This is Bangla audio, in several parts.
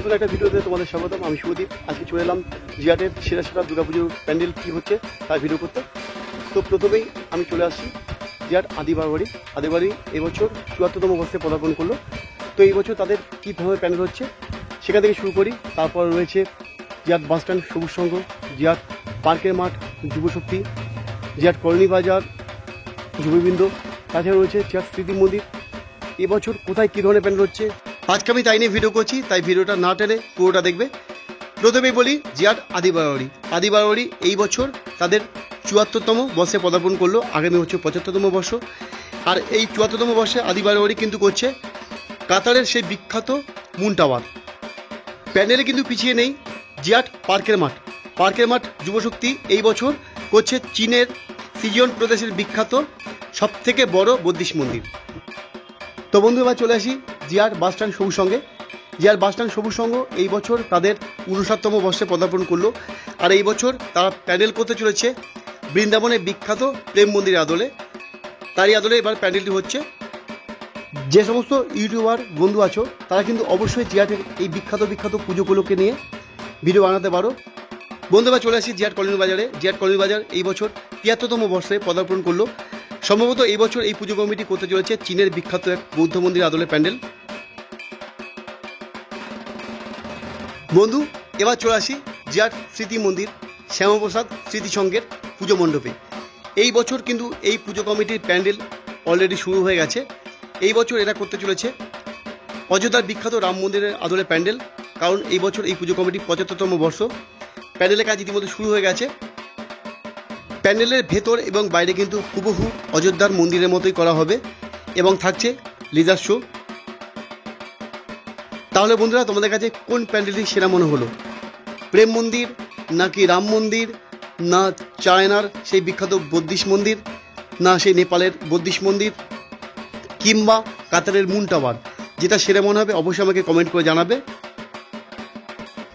নতুন একটা ভিডিওতে তোমাদের স্বাগতম। আমি শুভদীপ। আজকে চলে এলাম জিয়াটের সেরা সেরা দুর্গাপুজোর প্যান্ডেল কী হচ্ছে তার ভিডিও করতে। তো প্রথমেই আমি চলে আসছি জিয়াট আদিবাড়ি এবছর ৭৪তম বর্ষে পদার্পণ করলো। তো এই বছর তাদের কীভাবে প্যান্ডেল হচ্ছে সেখান থেকে শুরু করি। তারপর রয়েছে জিয়াট বাসস্ট্যান্ড, সবুজ সংঘ, জিয়াট পার্কের মাঠ, যুবশক্তি, জিয়াট কলোনি বাজার, যুববৃন্দ, তাছাড়া রয়েছে জিয়াট স্মৃতি মন্দির। এবছর কোথায় কী ধরনের প্যান্ডেল হচ্ছে আজকে আমি তাই নিয়ে ভিডিও করছি, তাই ভিডিওটা না টেনে পুরোটা দেখবে। প্রথমেই বলি জিয়াট আদিবাড়ি এই বছর তাদের ৭৪তম বর্ষে পদার্পণ করলো। আগামী হচ্ছে ৭৫তম বর্ষ। আর এই ৭৪তম বর্ষে আদিবাড়ি কিন্তু করছে কাতারের সেই বিখ্যাত মুন টাওয়ার। প্যান্ডেলে কিন্তু পিছিয়ে নেই জিয়াট পার্কের মাঠ যুবশক্তি এই বছর করছে চীনের সিজিয়ন প্রদেশের বিখ্যাত সবথেকে বড় বৌদ্ধ মন্দির। তো বন্ধু এবার চলে আসি জিয়াট বাসস্ট্যান্ড সবুজ সঙ্গে। জিয়াট বাসস্ট্যান্ড সবুজ সংঘ এই বছর তাদের ৫৯তম বর্ষে পদার্পণ করলো। আর এই বছর তারা প্যান্ডেল করতে চলেছে বৃন্দাবনের বিখ্যাত প্রেম মন্দিরের আদলে। তারই আদলে এবার প্যান্ডেলটি হচ্ছে। যে সমস্ত ইউটিউবার বন্ধু আছো তারা কিন্তু অবশ্যই জিয়াটের এই বিখ্যাত পুজোগুলোকে নিয়ে ভিডিও বানাতে পারো। বন্ধু এবার চলে আসি জিয়াট কলোনি বাজারে। জিয়াট কলোনি বাজার এই বছর ৭৩তম বর্ষে পদার্পণ করলো। সম্ভবত এই বছর এই পুজো কমিটি করতে চলেছে চীনের বিখ্যাত এক বৌদ্ধ মন্দির আদলে প্যান্ডেল। বন্ধু এবার চলে আসি জিয়াট স্মৃতি মন্দির শ্যামাপ্রসাদ স্মৃতি সংঘের পুজো মণ্ডপে। এই বছর কিন্তু এই পুজো কমিটির প্যান্ডেল অলরেডি শুরু হয়ে গেছে। এই বছর এরা করতে চলেছে অযোধ্যার বিখ্যাত রাম মন্দিরের আদলে প্যান্ডেল। কারণ এই বছর এই পুজো কমিটির ৭৫তম বর্ষ। প্যান্ডেলের কাজ ইতিমধ্যে শুরু হয়ে গেছে। প্যান্ডেলের ভেতর এবং বাইরে কিন্তু হুবহু অযোধ্যার মন্দিরের মতোই করা হবে এবং থাকছে লিজার শো। তাহলে বন্ধুরা তোমাদের কাছে কোন প্যান্ডেলটি সেরা মনে হলো? প্রেম মন্দির নাকি রাম মন্দির, না চায়নার সেই বিখ্যাত বৌদ্ধ মন্দির, না সেই নেপালের বৌদ্ধ মন্দির, কিংবা কাতারের মুন টাওয়ার? যেটা সেরা মনে হবে অবশ্যই আমাকে কমেন্ট করে জানাবে।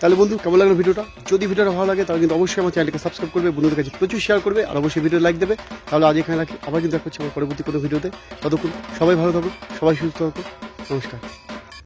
তাহলে বন্ধু কেমন লাগলো ভিডিওটা? যদি ভিডিওটা ভালো লাগে তাহলে কিন্তু অবশ্যই আমার চ্যানেলকে সাবস্ক্রাইব করবে, বন্ধুদের কাছে প্রচুর শেয়ার করবে, আর অবশ্যই ভিডিও লাইক দেবে। তাহলে আজ এখানে রাখি, আবার কিন্তু দেখা হচ্ছে আমার পরবর্তী কোনো ভিডিওতে। ততক্ষণ সবাই ভালো থাকুন, সবাই সুস্থ থাকুন। নমস্কার।